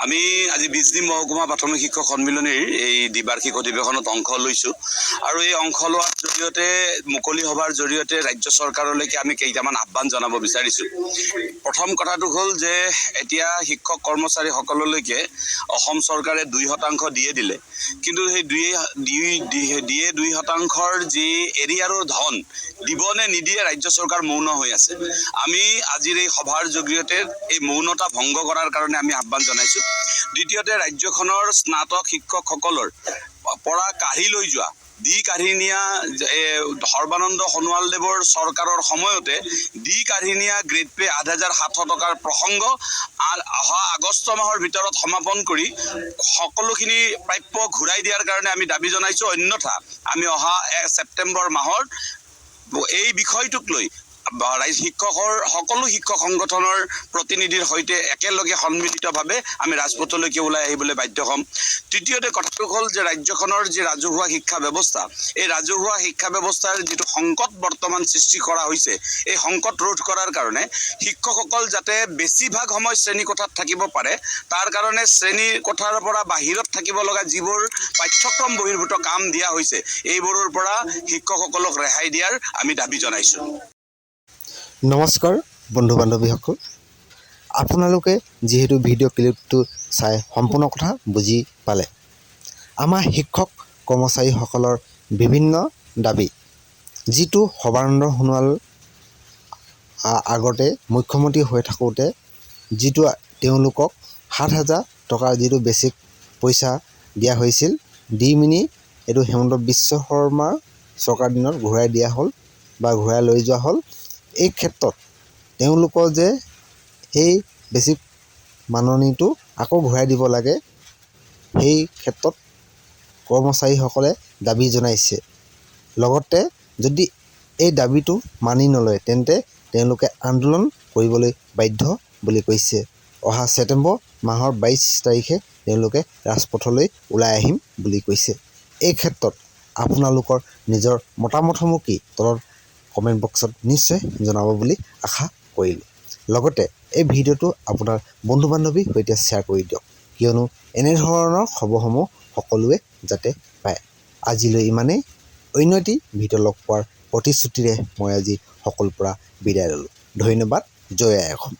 আমি আজি 20 মহকুমা প্ৰাথমিক শিক্ষক সন্মিলনীৰ এই দ্বিবাৰ্ষিক অধিৱেশনত অংশ লৈছোঁ আৰু এই অংশ লোৱাৰ জৰিয়তে মুকলি সভাৰ জৰিয়তে ৰাজ্য চৰকাৰলৈকে আমি কেইটামান আহ্বান জনাব বিচাৰিছোঁ। প্ৰথম কথাটো হ'ল যে এতিয়া শিক্ষক কৰ্মচাৰীসকললৈকে অসম চৰকাৰে 2% দিয়ে দিলে, কিন্তু সেই 2%ৰ যি এৰিয়াৰৰ ধন দিব নে নিদিয়ে ৰাজ্য চৰকাৰ মৌন হৈ আছে। আমি আজিৰ এই সভাৰ জৰিয়তে এই মৌনতা ভংগ কৰাৰ কাৰণে আমি আহ্বান জনাইছোঁ। দ্বিতীয়তে ৰাজ্যখনৰ স্নাতক শিক্ষকসকলৰ পৰা কাঢ়ি লৈ যোৱা কাঢ়ি নিয়া সৰ্বানন্দ সোণোৱালদেৱৰ চৰকাৰৰ সময়তে কাঢ়ি নিয়া গ্ৰেড পে 8,700 টকাৰ প্ৰসংগ অহা আগষ্ট মাহৰ ভিতৰত সমাপন কৰি সকলোখিনি প্ৰাপ্য ঘূৰাই দিয়াৰ কাৰণে আমি দাবী জনাইছোঁ। অন্যথা আমি অহা ছেপ্টেম্বৰ মাহত এই বিষয়টোক লৈ শিক্ষকৰ সকলো শিক্ষক সংগঠনৰ প্ৰতিনিধিৰ সৈতে একেলগে সন্মিলিতভাৱে আমি ৰাজপথলৈকে ওলাই আহিবলৈ বাধ্য হ'ম। তৃতীয়তে কথাটো হ'ল যে ৰাজ্যখনৰ যি ৰাজহুৱা শিক্ষা ব্যৱস্থা, এই ৰাজহুৱা শিক্ষা ব্যৱস্থাৰ যিটো সংকট বৰ্তমান সৃষ্টি কৰা হৈছে, এই সংকট ৰোধ কৰাৰ কাৰণে শিক্ষকসকল যাতে বেছিভাগ সময় শ্ৰেণীকোঠাত থাকিব পাৰে, তাৰ কাৰণে শ্ৰেণীকোঠাৰ পৰা বাহিৰত থাকিব লগা যিবোৰ পাঠ্যক্ৰম বহিৰ্ভূত কাম দিয়া হৈছে, এইবোৰৰ পৰা শিক্ষকসকলক ৰেহাই দিয়াৰ আমি দাবী জনাইছোঁ। নমস্কাৰ বন্ধু বান্ধৱীসকল, আপোনালোকে যিহেতু ভিডিঅ' ক্লিপটো চাই সম্পূৰ্ণ কথা বুজি পালে। আমাৰ শিক্ষক কৰ্মচাৰীসকলৰ বিভিন্ন দাবী, যিটো সৰ্বানন্দ সোণোৱাল আগতে মুখ্যমন্ত্ৰী হৈ থাকোঁতে যিটো তেওঁলোকক 7,000 টকাৰ যিটো বেছিক পইচা দিয়া হৈছিল, দি মিনি এইটো হেমন্ত বিশ্ব শৰ্মাৰ চৰকাৰ দিনত ঘূৰাই দিয়া হ'ল বা ঘূৰাই লৈ যোৱা হ'ল। এই ক্ষেত্ৰত তেওঁলোকৰ যে সেই বেছিক মাননিটো আকৌ ঘূৰাই দিব লাগে, সেই ক্ষেত্ৰত কৰ্মচাৰীসকলে দাবী জনাইছে। লগতে যদি এই দাবীটো মানি নলয় তেন্তে তেওঁলোকে আন্দোলন কৰিবলৈ বাধ্য বুলি কৈছে। অহা ছেপ্টেম্বৰ মাহৰ 22 তাৰিখে তেওঁলোকে ৰাজপথলৈ ওলাই আহিম বুলি কৈছে। এই ক্ষেত্ৰত আপোনালোকৰ নিজৰ মতামতসমূহ কি তলত কমেণ্ট বক্সত নিশ্চয় জনাব বুলি আশা কৰিলোঁ। লগতে এই ভিডিঅ'টো আপোনাৰ বন্ধু বান্ধৱীৰ সৈতে শ্বেয়াৰ কৰি দিয়ক, কিয়নো এনেধৰণৰ খবৰসমূহ সকলোৱে যাতে পায়। আজিলৈ ইমানেই। অন্য এটি ভিডিঅ' লগ পোৱাৰ প্ৰতিশ্ৰুতিৰে মই আজি সকলোৰে পৰা বিদায় ল'লোঁ। ধন্যবাদ। জয় আই অসম।